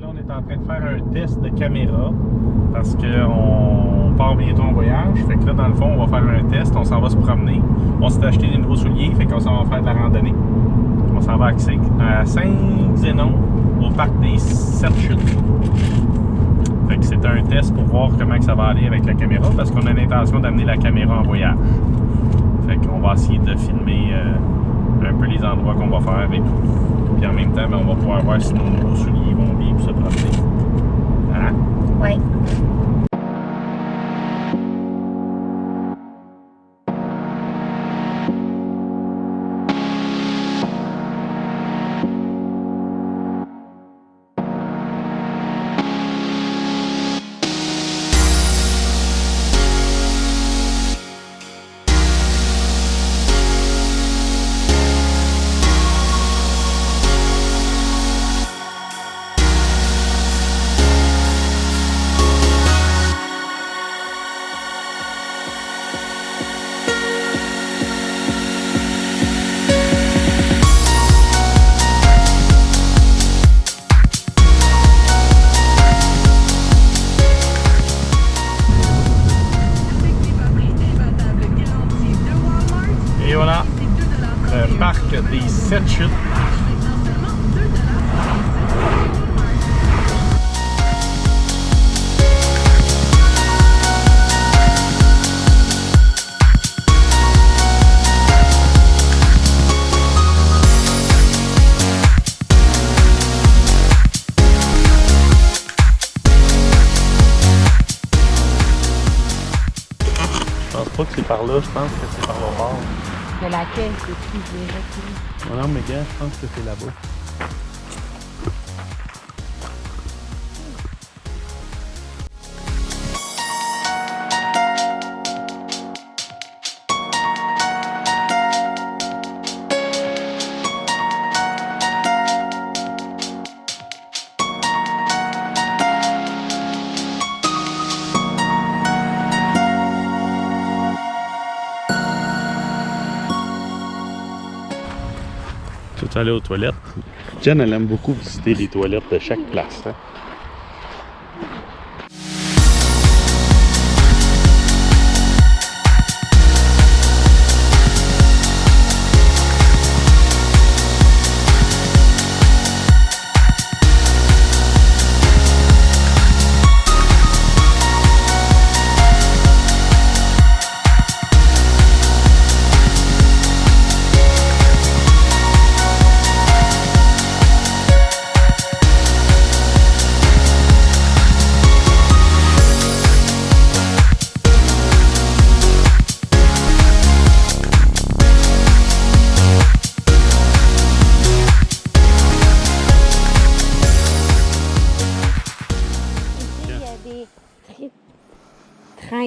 là, on est en train de faire un test de caméra parce qu'on part bientôt en voyage. Fait que là, dans le fond, on va faire un test. On s'en va se promener. On s'est acheté des nouveaux souliers. Fait qu'on s'en va faire de la randonnée. On s'en va à Saint-Zénon, au parc des Sept-Chutes. Fait que c'est un test pour voir comment que ça va aller avec la caméra parce qu'on a l'intention d'amener la caméra en voyage. Fait qu'on va essayer de filmer un peu les endroits qu'on va faire et tout. Puis en même temps, on va pouvoir voir si nos nouveaux souliers vont bien pour se promener. Hein? Oui. Et voilà, le parc des Sept-Chutes. Je pense pas que c'est par là, je pense que c'est par le bord. Mais laquelle, c'est qui déjà? Non, mais gars, je pense que c'est là-bas. Tu veux aller aux toilettes? Jenn, elle aime beaucoup visiter les toilettes de chaque place. Hein?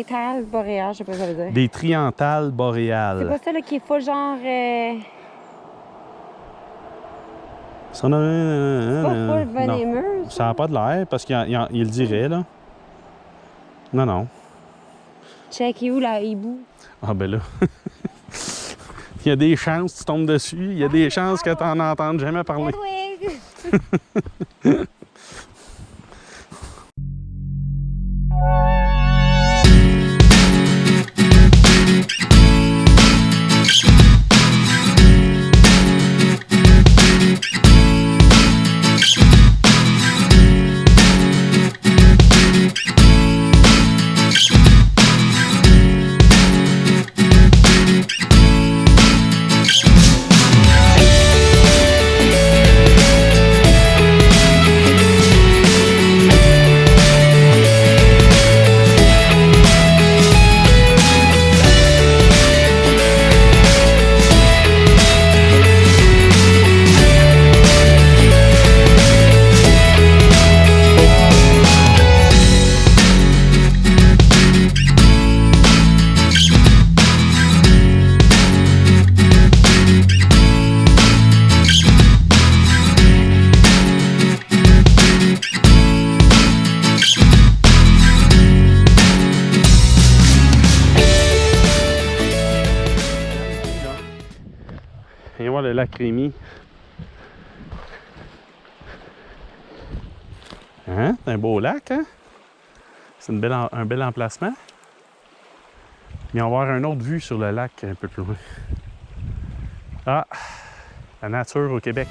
Triantales boréales, je sais pas ce que ça veut dire. Des triantales boréales. C'est pas ça là, qui est full genre. Ça en a C'est pas full venimeux. Non, ça n'a pas de l'air parce qu'il le dirait là. Non, non. Check où la hibou? Ah ben là. Il y a des chances que tu tombes dessus. Il y a des chances que tu n'en entendes jamais parler. Viens voir le lac Rémy. Hein? C'est un beau lac, hein? C'est un bel emplacement. Mais on va avoir une autre vue sur le lac un peu plus loin. Ah! La nature au Québec.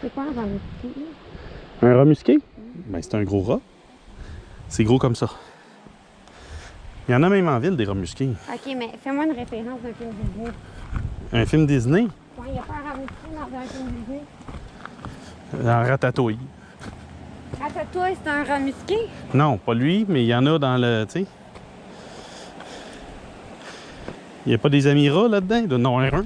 C'est quoi un rat musqué? Un rat musqué? Ben, c'est un gros rat. C'est gros comme ça. Il y en a même en ville, des rats musqués. Ok, mais fais-moi une référence d'un film Disney. Un film Disney? Ouais, il n'y a pas un rat musqué dans un film Disney. En Ratatouille. Ratatouille, c'est un rat musqué? Non, pas lui, mais il y en a dans le... tu sais. Il n'y a pas des amis rats là-dedans? Il doit en avoir un.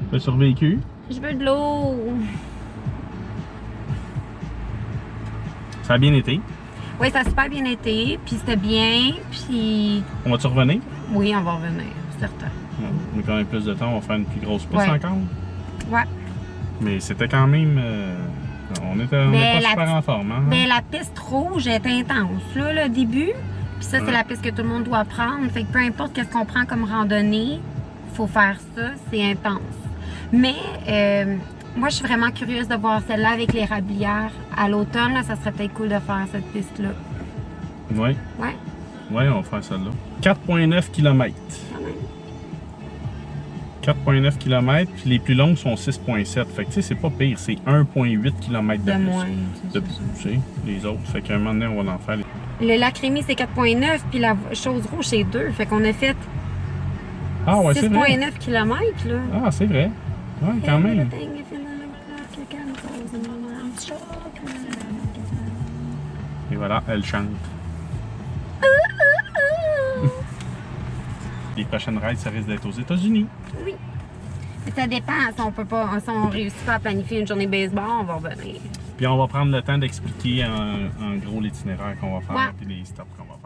T'as survécu? Je veux de l'eau. Ça a bien été. Oui, ça a super bien été, puis c'était bien, puis... On va-tu revenir? Oui, on va revenir, certain. On a quand même plus de temps, on va faire une plus grosse piste encore. Ouais. Mais c'était quand même... on n'est pas super en forme. Hein? Mais la piste rouge est intense, là, le début. Puis ça, c'est la piste que tout le monde doit prendre. Fait que peu importe qu'est-ce qu'on prend comme randonnée, faut faire ça, c'est intense. Mais moi, je suis vraiment curieuse de voir celle-là avec les rablières. À l'automne, là, ça serait peut-être cool de faire cette piste-là. Oui. Ouais. Oui, on va faire celle-là. 4,9 km. 4,9 km, puis les plus longues sont 6,7. Fait que tu sais, c'est pas pire, c'est 1,8 km de plus. moins. De plus, tu sais, les autres. Fait qu'à un moment donné, on va en faire. Le lac Rémy, c'est 4,9, puis la chose rouge, c'est 2. Fait qu'on a fait Ah ouais, c'est vrai. 6,9 km, là. Ah, c'est vrai. Ouais, quand même. Et voilà, elle chante. Les prochaines rides, ça risque d'être aux États-Unis. Oui. Mais ça dépend. Si on peut pas, si on réussit pas à planifier une journée baseball, on va revenir. Puis on va prendre le temps d'expliquer en gros l'itinéraire qu'on va faire et les stops qu'on va faire.